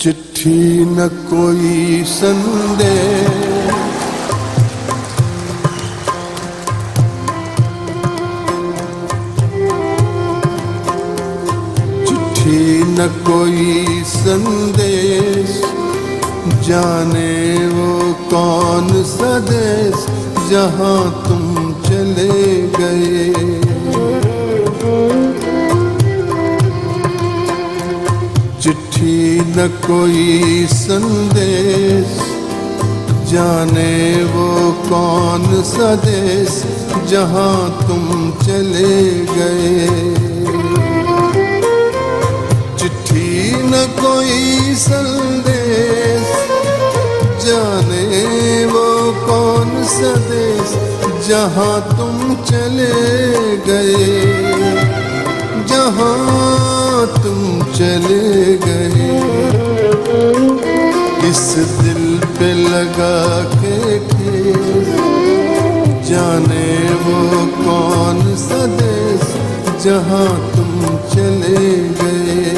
चिट्ठी न कोई संदेश, चिट्ठी न कोई संदेश, जाने वो कौन सा देश जहाँ तुम चले गए। चिट्ठी न कोई संदेश, जाने वो कौन सा देश जहाँ तुम चले गए। चिट्ठी न कोई संदेश, जाने वो कौन सा देश जहाँ तुम चले गए, जहाँ तुम चले गए। इस दिल पे लगा के ठेस, जाने वो कौन सा देश जहाँ तुम चले गए।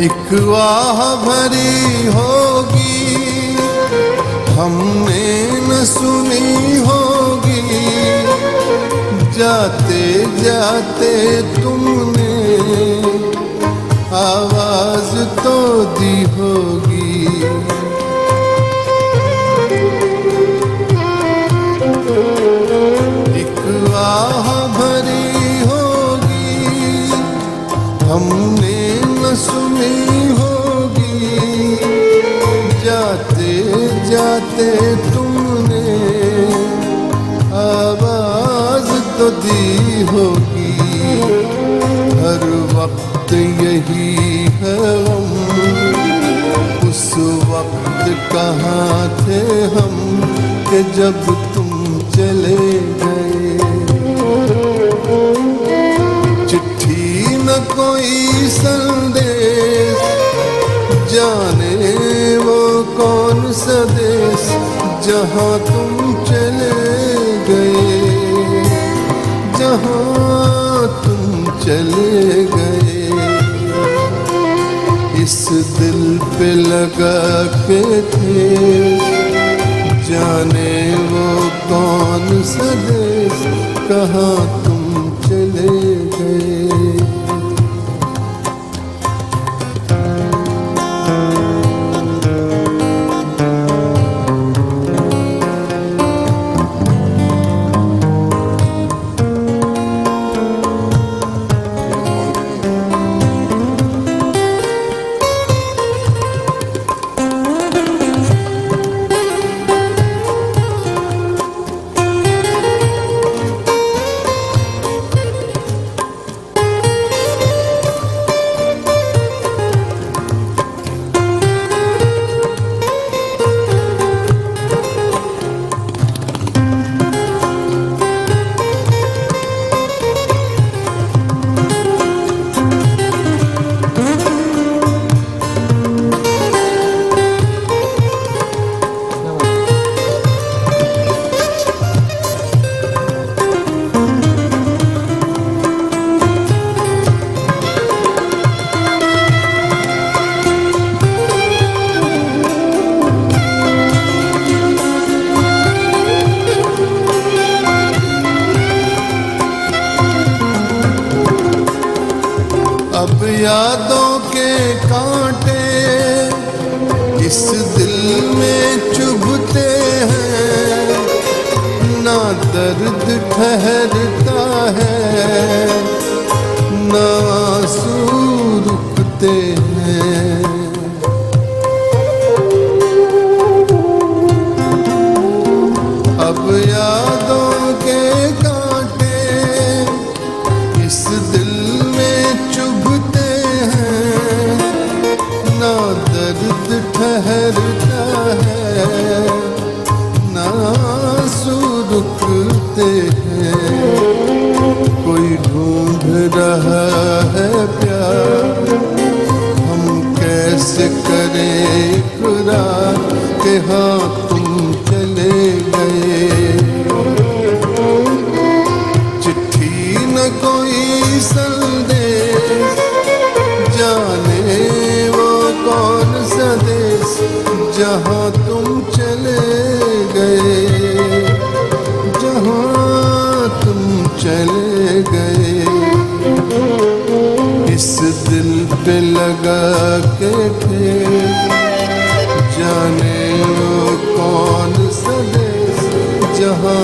एक वाह भरी होगी हमने न सुनी होगी, जाते जाते तुमने आवाज तो दी होगी। एक वाह भरी होगी हमने न सुनी होगी, जाते जाते तुमने आवाज तो दी होगी। हर वक्त यही है हम, उस वक्त कहाँ थे हम कि जब तुम चले गए। चिट्ठी न कोई संदेश, जाने वो कौन सा देश जहाँ तुम चले गए, जहाँ तुम चले गए। इस दिल पे लगा के थे, जाने वो कौन सा देश कहाँ तुम चले गए। यादों के कांटे इस दिल में चुभते हैं, ना दर्द ठहरता है, ना आंसू रुकते हैं। अब यादों के कांटे इस दिल में चुभते हैं, ना दर्द ठहरता है, ना आंसू रुकते हैं। कोई ढूंढ रहा है प्यार, हम कैसे करें इकरार कि हाँ तुम चले गए। चिट्ठी न कोई संदेश, जाने वो कौन सा देश जहाँ तुम चले गए, जहाँ तुम चले गए। इस दिल पे लगा के ठेस, जाने वो कौन सा देश जहाँ